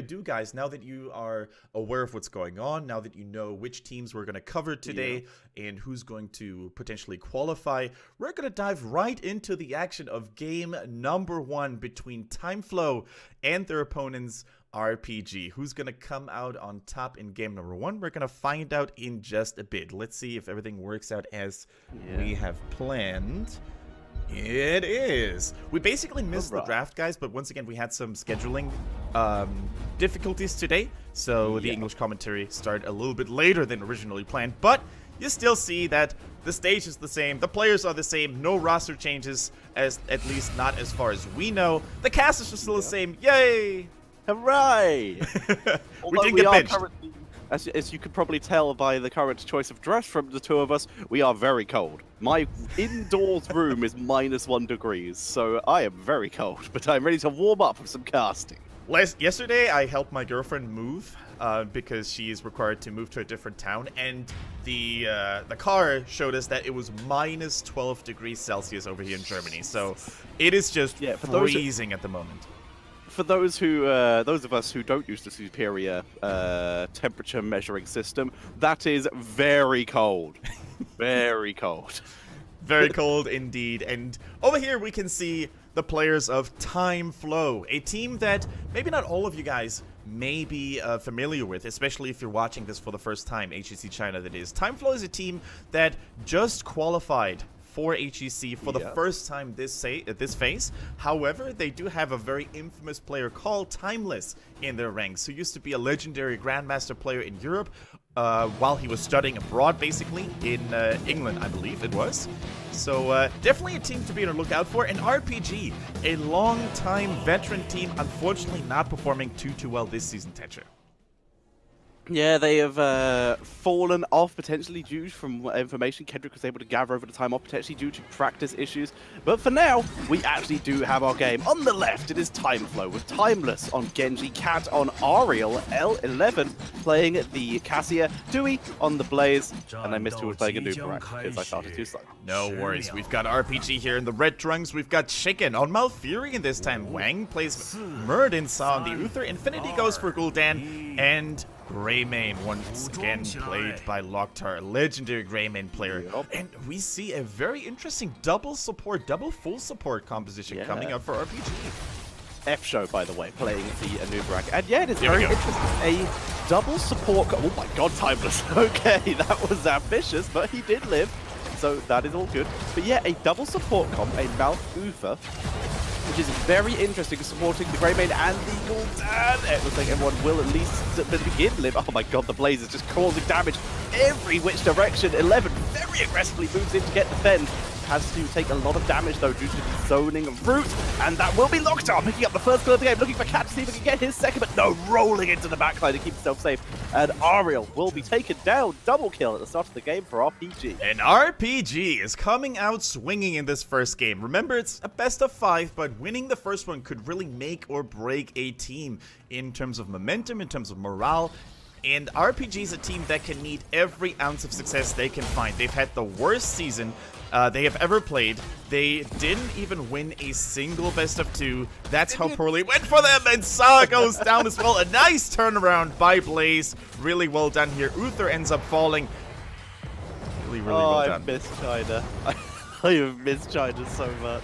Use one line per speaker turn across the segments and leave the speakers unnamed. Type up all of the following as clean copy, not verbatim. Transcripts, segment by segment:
do, guys, now that you are aware of what's going on, now that you know which teams we're going to cover today and who's going to potentially qualify, we're going to dive right into the action of game number 1 between TimeFlow and their opponents RPG. Who's going to come out on top in game number 1? We're going to find out in just a bit. Let's see if everything works out as we have planned. It is. We basically missed the draft, guys, but once again, we had some scheduling difficulties today, so the English commentary started a little bit later than originally planned, but you still see that the stage is the same, the players are the same, no roster changes, as at least not as far as we know. The casters are still the same. Yay!
Hooray!
We didn't get benched.
As you could probably tell by the current choice of dress from the two of us, we are very cold. My indoors room is -1 degrees, so I am very cold, but I'm ready to warm up with some casting.
Yesterday, I helped my girlfriend move because she is required to move to a different town, and the car showed us that it was -12 degrees Celsius over here in Germany, so it is just freezing at the moment.
For those of us who don't use the superior temperature measuring system, that is very cold. Very cold.
Very cold indeed. And over here we can see the players of TimeFlow, a team that maybe not all of you guys may be familiar with, especially if you're watching this for the first time, HGC China that is. TimeFlow is a team that just qualified for HGC for the first time this phase. However, they do have a very infamous player called Timeless in their ranks, who used to be a legendary Grandmaster player in Europe while he was studying abroad, basically, in England, I believe it was. So definitely a team to be on the lookout for. And RPG, a long-time veteran team, unfortunately not performing too well this season, Tetcher.
Yeah, they have fallen off potentially due from information Kendrick was able to gather over the time off, potentially due to practice issues. But for now, we actually do have our game. On the left, it is TimeFlow with Timeless on Genji, Cat on Ariel, L11 playing the Cassia, Dewey on the Blaze, and I missed who was playing a Nubarak because I started too slow.
No worries, we've got RPG here in the red trunks, we've got Chicken on Malfurion this time, Wang plays Murden Saw on the Uther, Infinity goes for Gul'dan, and Greymane once again played by Loktar, a legendary Greymane player. And we see a very interesting double full support composition coming up for RPG.
F-Show, by the way, playing the Nubarak. And yeah, it is very interesting. A double support... Oh my god, Timeless. Okay, that was ambitious, but he did live. So that is all good. But yeah, a double support comp, a Malfurion, which is very interesting, supporting the Greymane and the Gul'dan. It looks like everyone will at least begin live. Oh my god, the Blaze is just causing damage every which direction. 11 very aggressively moves in to get the fend. Has to take a lot of damage though due to the zoning of route, and that will be Loktar picking up the first kill of the game, looking for Cat to see if he can get his second, but no, rolling into the backline to keep himself safe. And Ariel will be taken down, double kill at the start of the game for RPG.
And RPG is coming out swinging in this first game. Remember, it's a best of 5, but winning the first one could really make or break a team in terms of momentum, in terms of morale. And RPG is a team that can need every ounce of success they can find. They've had the worst season they have ever played. They didn't even win a single best of 2. That's how poorly it went for them. And Saw goes down as well. A nice turnaround by Blaze. Really well done here. Uther ends up falling. Really well done.
I miss China. I have missed China so much.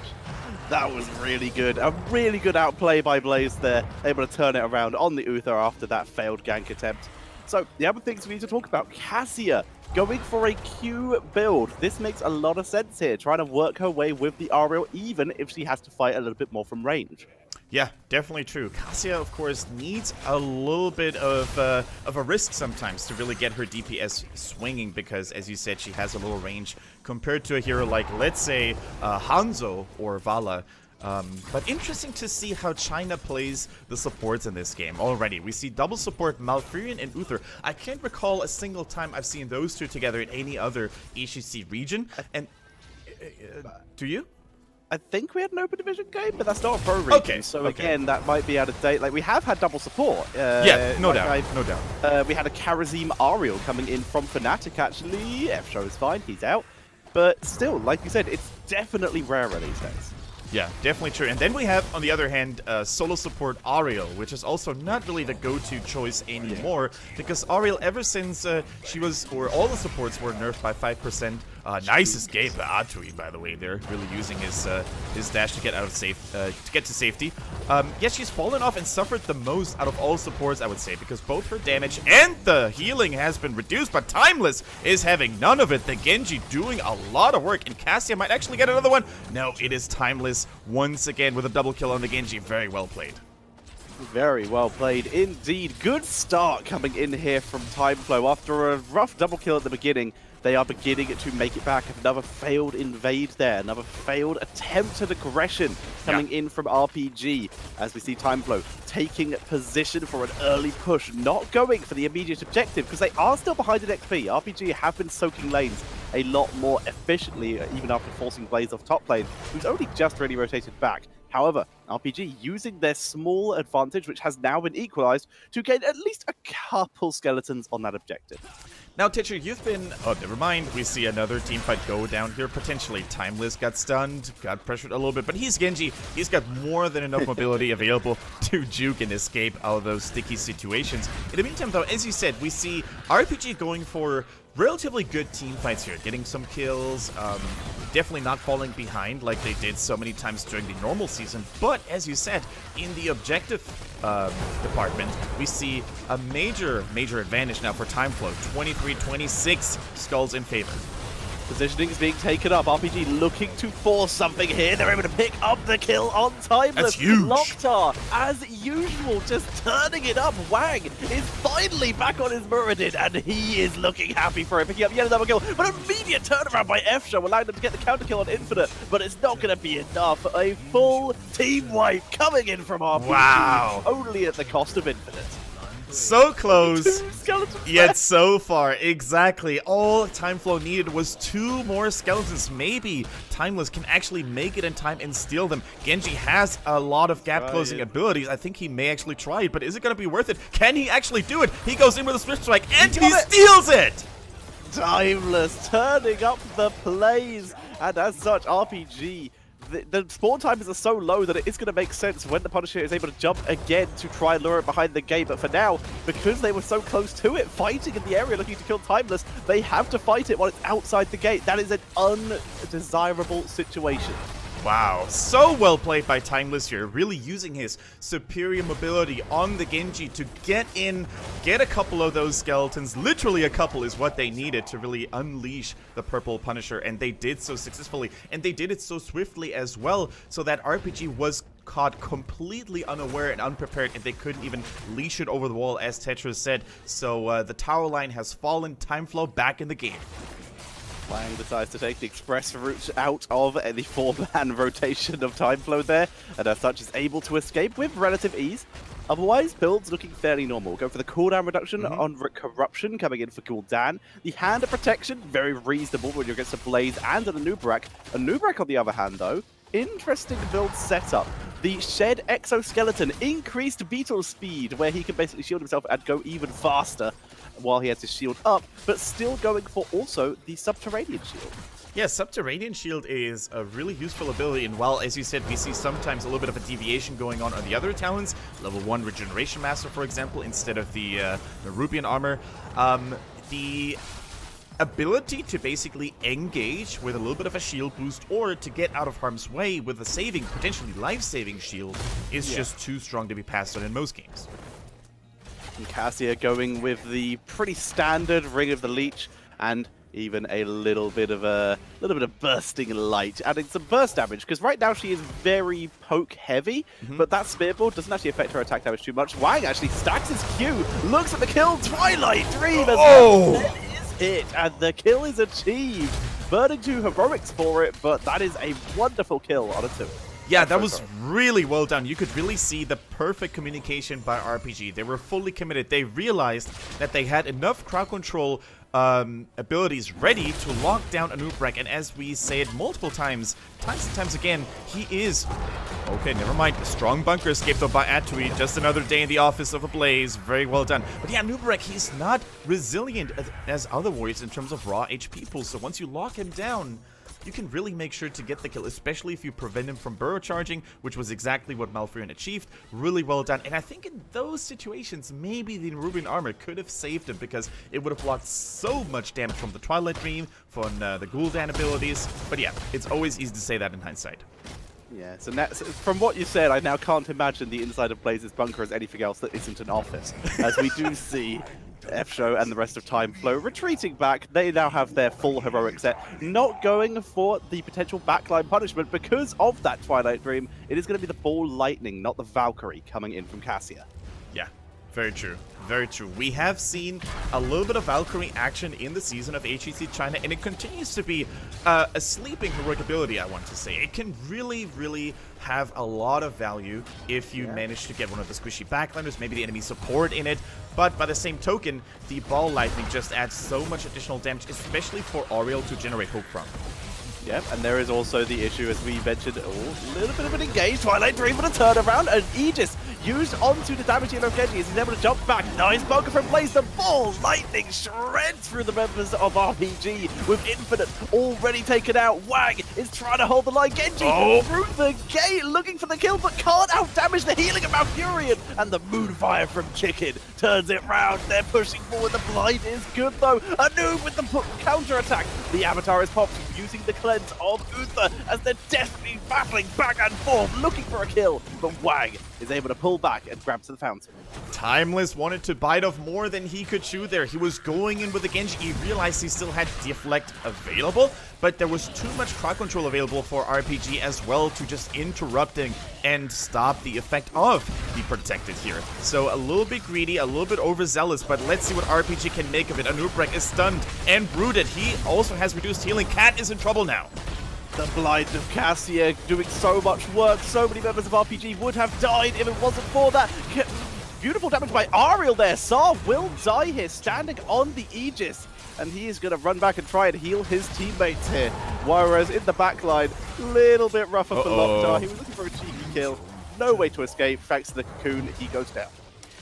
That was really good. A really good outplay by Blaze there. Able to turn it around on the Uther after that failed gank attempt. So, the other things we need to talk about. Cassia going for a Q build. This makes a lot of sense here. Trying to work her way with the Ariel, even if she has to fight a little bit more from range.
Yeah, definitely true. Cassia, of course, needs a little bit of a risk sometimes to really get her DPS swinging because, as you said, she has a little range compared to a hero like, let's say, Hanzo or Vala. But interesting to see how China plays the supports in this game already. We see double support Malfurion and Uther. I can't recall a single time I've seen those two together in any other HGC region. And do you?
I think we had an open division game, but that's not a pro region.
Okay.
So again, that might be out of date. Like, we have had double support.
Yeah, no doubt. No doubt.
We had a Karazim Ariel coming in from Fnatic, actually. F-Show is fine. He's out. But still, like you said, it's definitely rarer these days.
Yeah, definitely true. And then we have, on the other hand, solo support Ariel, which is also not really the go-to choice anymore, because Ariel, ever since she was, or all the supports were nerfed by 5%. Nice escape, Atui, by the way. They're really using his dash to get out of to get to safety. Yes, she's fallen off and suffered the most out of all supports, I would say, because both her damage and the healing has been reduced, but Timeless is having none of it. The Genji doing a lot of work, and Cassia might actually get another one. No, it is Timeless once again with a double kill on the Genji. Very well played.
Very well played indeed. Good start coming in here from TimeFlow. After a rough double kill at the beginning, they are beginning to make it back. Another failed invade there. Another failed attempt at aggression coming in from RPG. As we see TimeFlow taking position for an early push. Not going for the immediate objective because they are still behind in XP. RPG have been soaking lanes a lot more efficiently, even after forcing Blaze off top lane, who's only just really rotated back. However, RPG using their small advantage, which has now been equalized, to gain at least a couple skeletons on that objective.
Now, Teacher, you've been... Oh, never mind. We see another team fight go down here. Potentially, Timeless got stunned, got pressured a little bit, but he's Genji. He's got more than enough mobility available to juke and escape out of those sticky situations. In the meantime, though, as you said, we see RPG going for relatively good team fights here, getting some kills, definitely not falling behind like they did so many times during the normal season. But as you said, in the objective department, we see a major advantage now for TimeFlow. 23-26 skulls in favor.
Positioning is being taken up. RPG looking to force something here. They're able to pick up the kill on Timeless.
That's huge.
Loktar, as usual, just turning it up. Wang is finally back on his Muradin, and he is looking happy for it. Picking up yet another kill, but an immediate turnaround by F-Show, allowing them to get the counter kill on Infinite, but it's not going to be enough. A full team wipe coming in from RPG.
Wow.
Only at the cost of Infinite.
So close, yet
left.
so far. Exactly. All TimeFlow needed was 2 more skeletons. Maybe Timeless can actually make it in time and steal them. Genji has a lot of gap-closing abilities. I think he may actually try it, but is it going to be worth it? Can he actually do it? He goes in with a Swift Strike, and he steals it!
Timeless turning up the plays, and as such, RPG... The spawn times are so low that it is going to make sense when the Punisher is able to jump again to try and lure it behind the gate. But for now, because they were so close to it, fighting in the area looking to kill Timeless, they have to fight it while it's outside the gate. That is an undesirable situation.
Wow, so well played by Timeless here, really using his superior mobility on the Genji to get in, get a couple of those skeletons. Literally a couple is what they needed to really unleash the purple Punisher, and they did so successfully, and they did it so swiftly as well, so that RPG was caught completely unaware and unprepared, and they couldn't even leash it over the wall, as Tetris said. So the tower line has fallen, TimeFlow back in the game.
Wang decides to take the express route out of the 4-man rotation of TimeFlow there, and as such is able to escape with relative ease. Otherwise, builds looking fairly normal. Go for the cooldown reduction on Corruption, coming in for Gul'dan. The Hand of Protection, very reasonable when you're against a Blaze and an Anub'arak. Anub'arak, on the other hand, though, interesting build setup. The Shed Exoskeleton, increased beetle speed, where he can basically shield himself and go even faster while he has his shield up, but still going for also the Subterranean Shield.
Yeah, Subterranean Shield is a really useful ability, and while, as you said, we see sometimes a little bit of a deviation going on the other talents, level 1 Regeneration Master, for example, instead of the Rubian Armor, the ability to basically engage with a little bit of a shield boost or to get out of harm's way with a saving, potentially life-saving shield is just too strong to be passed on in most games.
And Cassia going with the pretty standard Ring of the Leech and even a little bit of bursting light, adding some burst damage, because right now she is very poke heavy, but that spearboard doesn't actually affect her attack damage too much. Wang actually stacks his Q, looks at the kill, Twilight Dream as well. That is hit, and the kill is achieved. Burning 2 heroics for it, but that is a wonderful kill on a 2.
Yeah, that was really well done. You could really see the perfect communication by RPG. They were fully committed. They realized that they had enough crowd control abilities ready to lock down Anub'arak, and as we say it multiple times and times again, he is... Okay, never mind. A strong bunker escape though by Atui. Just another day in the office of a Blaze. Very well done. But yeah, Anub'arak, he's not resilient as other warriors in terms of raw HP pool, so once you lock him down, you can really make sure to get the kill, especially if you prevent him from burrow charging, which was exactly what Malfurion achieved. Really well done. And I think in those situations, maybe the Nerubian armor could have saved him, because it would have blocked so much damage from the Twilight Dream, from the Gul'dan abilities. But yeah, it's always easy to say that in hindsight.
Yeah, so from what you said, I now can't imagine the inside of Blaze's bunker as anything else that isn't an office. As we do see FShow and the rest of TimeFlow retreating back. They now have their full heroic set, not going for the potential backline punishment because of that Twilight Dream. It is going to be the Ball Lightning, not the Valkyrie, coming in from Cassia.
Yeah, very true. Very true. We have seen a little bit of Valkyrie action in the season of HGC China, and it continues to be a sleeping heroic ability, I want to say. It can really, really have a lot of value if you manage to get one of the squishy backliners, maybe the enemy support in it. But by the same token, the Ball Lightning just adds so much additional damage, especially for Auriel to generate hope from.
Yep, and there is also the issue, as we mentioned, a little bit of an engaged Twilight Dream for the turnaround, and Aegis used onto the damage dealer of Genji as he's able to jump back. Nice bunker from Blaze. The Ball Lightning shreds through the members of RPG with Infinite already taken out. Wang is trying to hold the line. Genji through the gate looking for the kill, but can't out-damage the healing of Malfurion. And the Moonfire from Chicken turns it round. They're pushing forward. The blind is good, though. Anub with the counter-attack. The Avatar is popped using the cleanse of Uther as they're desperately battling back and forth, looking for a kill. But Wang is able to pull back and grab to the fountain.
Timeless wanted to bite off more than he could chew there. He was going in with the Genji. He realized he still had Deflect available, but there was too much crowd control available for RPG as well to just interrupting and stop the effect of the Protected here. So a little bit greedy, a little bit overzealous, but let's see what RPG can make of it. Anubrek is stunned and brooded. He also has reduced healing. Cat is in trouble now.
The blind of Cassia doing so much work. So many members of RPG would have died if it wasn't for that. Beautiful damage by Auriel there. Saar will die here, standing on the Aegis. And he is going to run back and try and heal his teammates here. Whereas in the backline, little bit rougher for Locktar. He was looking for a cheeky kill. No way to escape. Thanks to the cocoon, he goes down.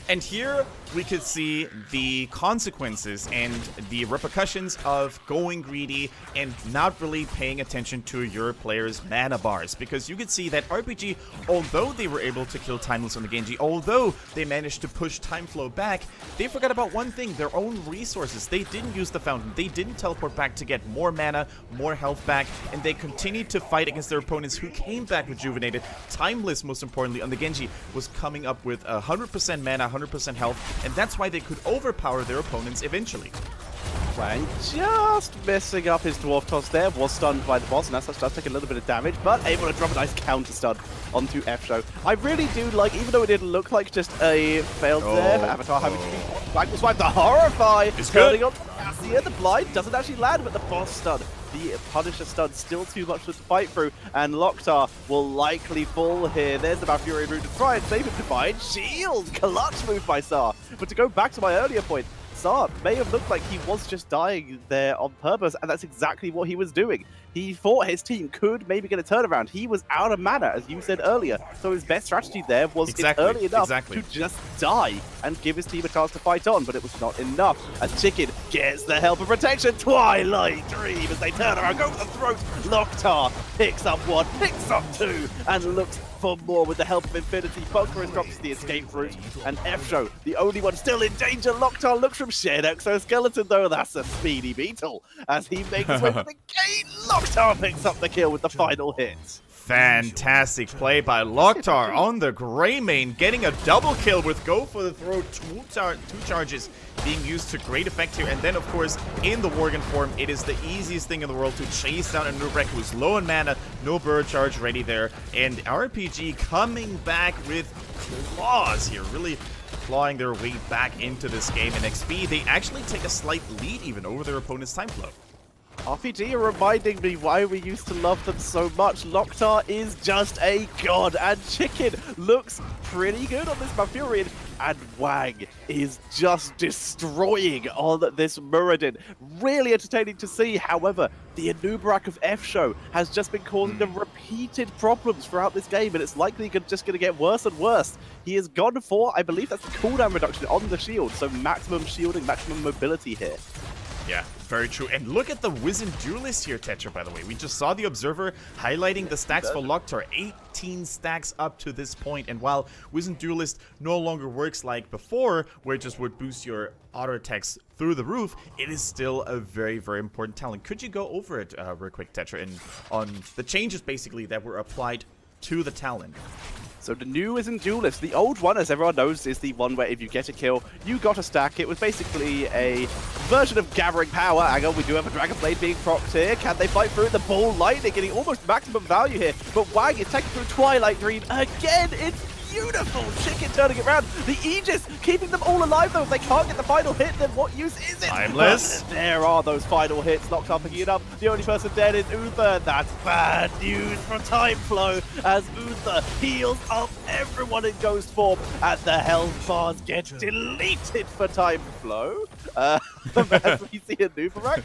And here we could see the consequences and the repercussions of going greedy and not really paying attention to your players' mana bars. Because you could see that RPG, although they were able to kill Timeless on the Genji, although they managed to push TimeFlow back, they forgot about one thing, their own resources. They didn't use the fountain. They didn't teleport back to get more mana, more health back, and they continued to fight against their opponents who came back rejuvenated. Timeless, most importantly, on the Genji, was coming up with 100% mana, 100% health, and that's why they could overpower their opponents eventually.
Wang just messing up his Dwarf Toss there, was stunned by the boss, and as such does take a little bit of damage, but able to drop a nice counter stun onto FShow. I really do like, even though it didn't look like just a failed there, but Avatar having to be Wang will swipe the Horrify, turning on Cassia. The blind doesn't actually land, but the boss stun, the Punisher stun, still too much to fight through, and Locktar will likely fall here. There's the Malfurion route to try and save him. Divine Shield, clutch move by Saar. But to go back to my earlier point, Saar may have looked like he was just dying there on purpose, and that's exactly what he was doing. He thought his team could maybe get a turnaround. He was out of mana, as you said earlier, so his best strategy there was early enough to just die and give his team a chance to fight on, but it was not enough. As Chicken gets the help of protection, Twilight Dream as they turn around, go for the throat. Locktar picks up one, picks up two, and looks for more with the help of Infinity. Bunker drops the escape route, and FShow, the only one still in danger. Locktar looks from shared exoskeleton, though. That's a speedy beetle as he makes his way to the gate. Locktar picks up the kill with the final hit.
Fantastic play by Locktar on the Greymane, getting a double kill with Go for the Throat. Two charges being used to great effect here. And then, of course, in the Worgen form, it is the easiest thing in the world to chase down Anubrek, who's low on mana, no bird charge ready there. And RPG coming back with claws here, really clawing their way back into this game. In XP, they actually take a slight lead even over their opponent's TimeFlow.
RPG are reminding me why we used to love them so much. Locktar is just a god, and Chicken looks pretty good on this Malfurion, and Wang is just destroying on this Muradin. Really entertaining to see. However, the Anubarak of FShow has just been causing them repeated problems throughout this game, and it's likely just going to get worse and worse. He has gone for, I believe that's the cooldown reduction on the shield, so maximum shielding, maximum mobility here.
Yeah, very true. And look at the Wizened Duelist here, Tetra, by the way. We just saw the Observer highlighting the stacks for Locktar. 18 stacks up to this point. And while Wizened Duelist no longer works like before, where it just would boost your auto attacks through the roof, it is still a very, very important talent. Could you go over it real quick, Tetra, and on the changes, basically, that were applied to the talent?
So the new Wizened Duelist. The old one, as everyone knows, is the one where if you get a kill, you got a stack. It was basically a version of Gathering Power. Hang on, we do have a Dragon Blade being procced here. Can they fight through the Ball Lightning, getting almost maximum value here? But Wang is taken through Twilight Dream again. It's beautiful. Chicken turning it around. The Aegis keeping them all alive, though. If they can't get the final hit, then what use is it?
Timeless.
But there are those final hits. Locktar picking it up. The only person dead is Uther. That's bad news for TimeFlow, as Uther heals up everyone in Ghost form, and the health bars get deleted for TimeFlow. As we see a Nubarak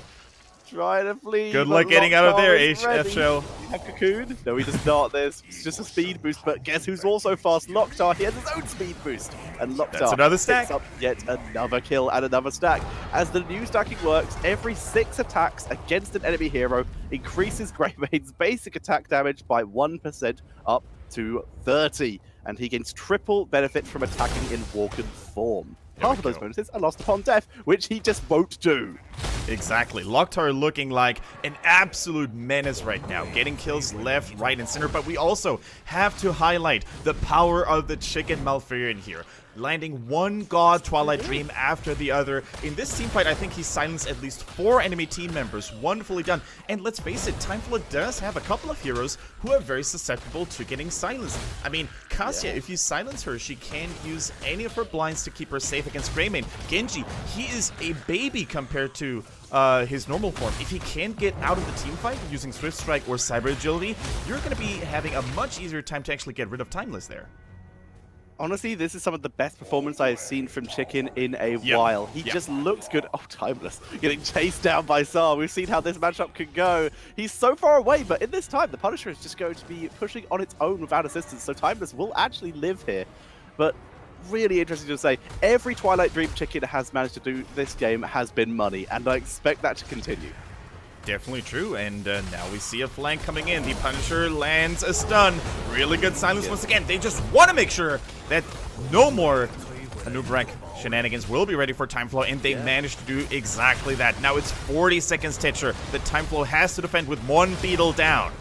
trying to flee.
Good luck getting out of there, HF Show.
Have Cocoon? No, he does not. It's just a speed boost, but guess who's also fast? Locktar. He has his own speed boost. And Locktar
That's another stack.
picks up yet another kill and another stack. As the new stacking works, every 6 attacks against an enemy hero increases Greymaine's basic attack damage by 1% up to 30. And he gains triple benefit from attacking in Walken form. Half of those bonuses are lost upon death, which he just won't do.
Exactly. Locktar looking like an absolute menace right now, getting kills left, right, and center. But we also have to highlight the power of the Chicken Malfurion here. Landing one God Twilight Dream after the other. In this team fight, I think he silenced at least 4 enemy team members. Wonderfully done. And let's face it, TimeFlow does have a couple of heroes who are very susceptible to getting silenced. I mean, Cassia, if you silence her, she can't use any of her blinds to keep her safe against Greymane. Genji, he is a baby compared to his normal form. If he can't get out of the team fight using Swift Strike or Cyber Agility, you're going to be having a much easier time to actually get rid of Timeless there.
Honestly, this is some of the best performance I've seen from Chicken in a while. He just looks good. Oh, Timeless. Getting chased down by Tsar. We've seen how this matchup could go. He's so far away, but in this time, the Punisher is just going to be pushing on its own without assistance, so Timeless will actually live here. But really interesting to say, every Twilight Dream Chicken has managed to do this game has been money, and I expect that to continue.
Definitely true, and now we see a flank coming in. The Punisher lands a stun. Really good silence once again. They just want to make sure that no more Anubarak shenanigans will be ready for TimeFlow, and they managed to do exactly that. Now it's 40 seconds, Tetra, that TimeFlow has to defend with 1 Beetle down.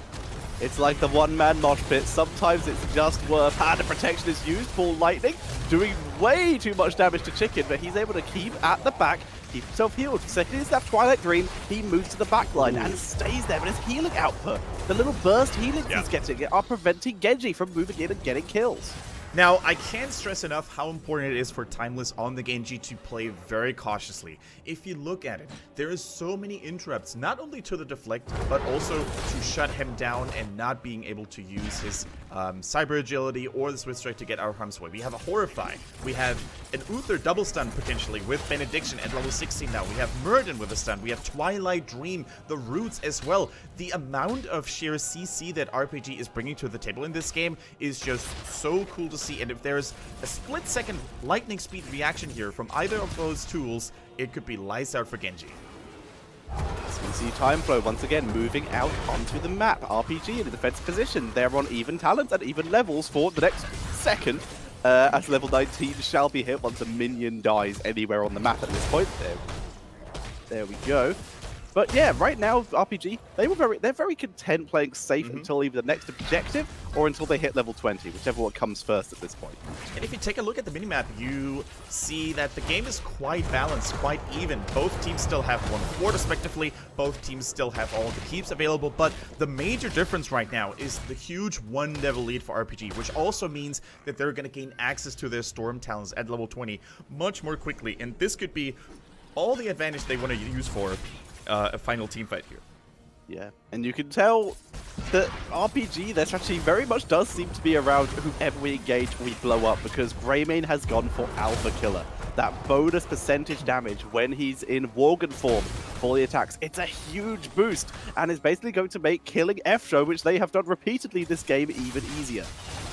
It's like the one-man mosh pit. Sometimes it's just worth. Hand of protection is used. Ball Lightning doing way too much damage to Chicken, but he's able to keep at the back, keep himself healed. Second is that Twilight Dream. He moves to the back line and stays there, but his healing output, the little burst healing he's getting, are preventing Genji from moving in and getting kills.
Now, I can't stress enough how important it is for Timeless on the Genji to play very cautiously. If you look at it, there is so many interrupts, not only to the deflect, but also to shut him down and not being able to use his Cyber Agility or the Swift Strike to get out of harm's way. We have a Horrify. We have an Uther double stun potentially with Benediction at level 16 now. We have Murden with a stun. We have Twilight Dream, the Roots as well. The amount of sheer CC that RPG is bringing to the table in this game is just so cool to see. And if there's a split-second lightning speed reaction here from either of those tools, it could be lights out for Genji.
So we see TimeFlow once again moving out onto the map. RPG in a defensive position. They're on even talents and even levels for the next second. As level 19 shall be hit once a minion dies anywhere on the map at this point. There we go. But yeah, right now, RPG, they're very content playing safe until either the next objective or until they hit level 20, whichever one comes first at this point.
And if you take a look at the minimap, you see that the game is quite balanced, quite even. Both teams still have 1 fort respectively, both teams still have all the keeps available, but the major difference right now is the huge 1 level lead for RPG, which also means that they're going to gain access to their Storm talents at level 20 much more quickly, and this could be all the advantage they want to use for a final team fight here.
Yeah, and you can tell that RPG, their strategy very much does seem to be around whoever we engage, we blow up, because Greymane has gone for Alpha Killer. That bonus percentage damage when he's in Worgen form for the attacks, it's a huge boost, and it's basically going to make killing F-Show, which they have done repeatedly this game, even easier.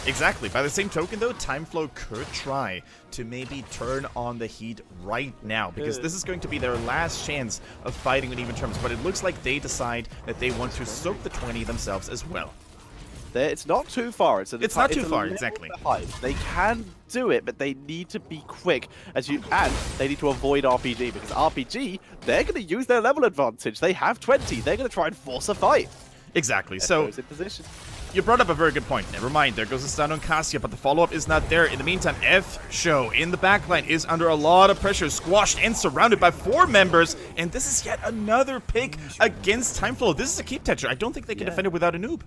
Exactly. By the same token, though, TimeFlow could try to maybe turn on the heat right now, because this is going to be their last chance of fighting on even terms. But it looks like they decide that they want to soak the 20 themselves as well.
It's not too far. It's
not too far, exactly.
They can do it, but they need to be quick, and they need to avoid RPG, because RPG, they're going to use their level advantage. They have 20. They're going to try and force a fight.
Exactly. So
in position.
You brought up a very good point. Never mind, there goes a stun on Cassia, but the follow-up is not there. In the meantime, F-Show in the backline is under a lot of pressure, squashed and surrounded by 4 members, and this is yet another pick against TimeFlow. This is a keep toucher. I don't think they can defend it without a noob.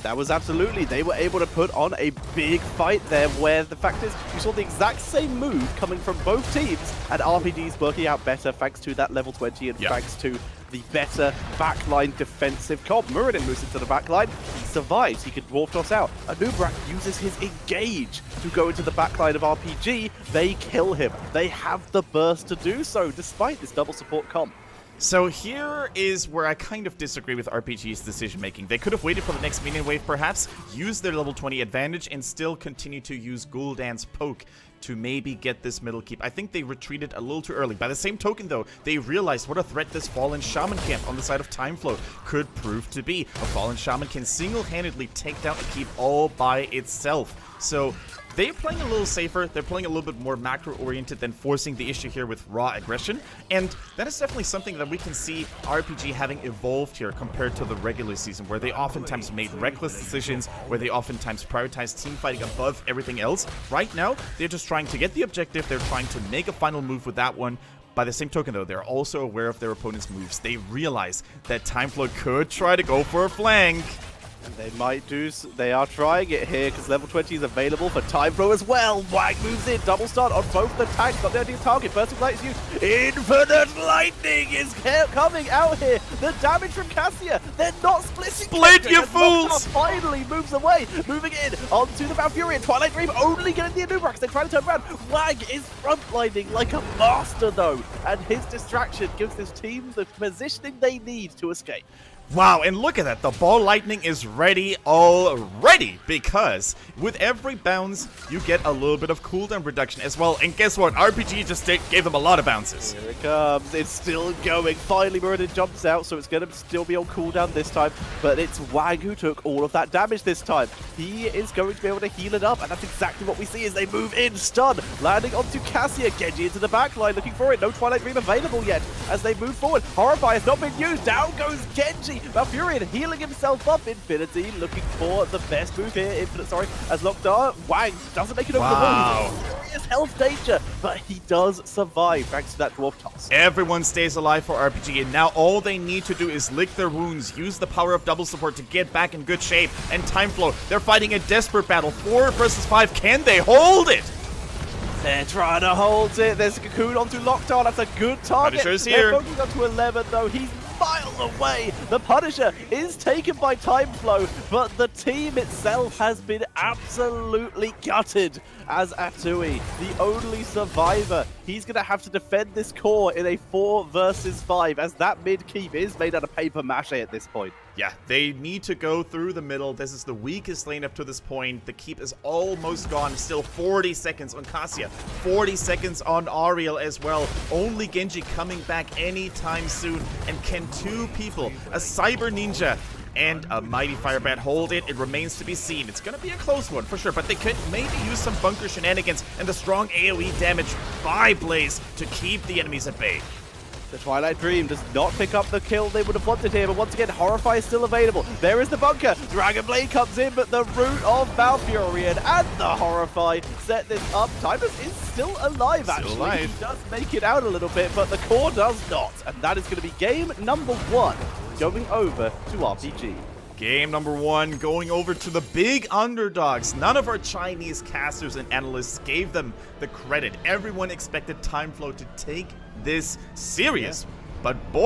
That was absolutely, they were able to put on a big fight there, where the fact is, you saw the exact same move coming from both teams, and RPG's working out better thanks to that level 20 and thanks to the better backline defensive comp. Muradin moves into the backline, he survives, he can dwarf toss out. Anubrak uses his engage to go into the backline of RPG, they kill him. They have the burst to do so, despite this double support comp.
So here is where I kind of disagree with RPG's decision-making. They could have waited for the next minion wave, perhaps, use their level 20 advantage, and still continue to use Gul'dan's poke to maybe get this middle keep. I think they retreated a little too early. By the same token, though, they realized what a threat this Fallen Shaman camp on the side of TimeFlow could prove to be. A Fallen Shaman can single-handedly take down a keep all by itself. So they're playing a little safer, they're playing a little bit more macro-oriented than forcing the issue here with raw aggression, and that is definitely something that we can see RPG having evolved here compared to the regular season, where they oftentimes made reckless decisions, where they oftentimes prioritized team fighting above everything else. Right now, they're just trying to get the objective, they're trying to make a final move with that one. By the same token, though, they're also aware of their opponent's moves. They realize that TimeFlow could try to go for a flank.
And they might do, they are trying it here because level 20 is available for TimeFlow as well. Wag moves in, double stun on both the tanks, not the ideal target. Bursting light is used. Infinite lightning is coming out here. The damage from Cassia, they're not splitting.
Split, you fools!
Finally moves away, moving in onto the Valkyrian. Twilight Dream only getting the Anubrax. They're trying to turn around. Wag is frontlining like a master though, and his distraction gives this team the positioning they need to escape.
Wow, and look at that, the ball lightning is ready already, because with every bounce, you get a little bit of cooldown reduction as well, and guess what, RPG just gave them a lot of bounces.
Here it comes, it's still going, finally Muradin jumps out, so it's going to still be on cooldown this time, but it's Wag who took all of that damage this time. He is going to be able to heal it up, and that's exactly what we see as they move in, stun, landing onto Cassia, Genji into the backline, looking for it, no Twilight Dream available yet, as they move forward, Horrify has not been used, down goes Genji, Valkyrian healing himself up, Infinity looking for the best move here, as Lockdar, Wang doesn't make it over the wall, he's in serious health danger, but he does survive thanks to that dwarf toss.
Everyone stays alive for RPG, and now all they need to do is lick their wounds, use the power of double support to get back in good shape, and TimeFlow, they're fighting a desperate battle, 4 versus 5, can they hold it?
They're trying to hold it, there's a Cocoon onto Lockdown, that's a good target.
Punisher's here.
They're focusing onto 11 though, he's miles away. The Punisher is taken by TimeFlow, but the team itself has been absolutely gutted as Atui, the only survivor. He's going to have to defend this core in a 4 versus 5, as that mid keep is made out of paper mache at this point.
Yeah, they need to go through the middle. This is the weakest lane up to this point. The keep is almost gone. Still 40 seconds on Cassia. 40 seconds on Ariel as well. Only Genji coming back anytime soon. And can 2 people, a Cyber Ninja and a Mighty Firebat, hold it? It remains to be seen. It's going to be a close one for sure, but they could maybe use some bunker shenanigans and the strong AoE damage by Blaze to keep the enemies at bay.
The Twilight Dream does not pick up the kill they would have wanted here, but once again, Horrify is still available. There is the bunker. Dragon Blade comes in, but the root of Valkyrian and the Horrify set this up. Timeless is still alive, actually. Alive. He does make it out a little bit, but the core does not. And that is going to be game number 1, going over to RPG.
Game number 1 going over to the big underdogs. None of our Chinese casters and analysts gave them the credit. Everyone expected TimeFlow to take this serious, but boy,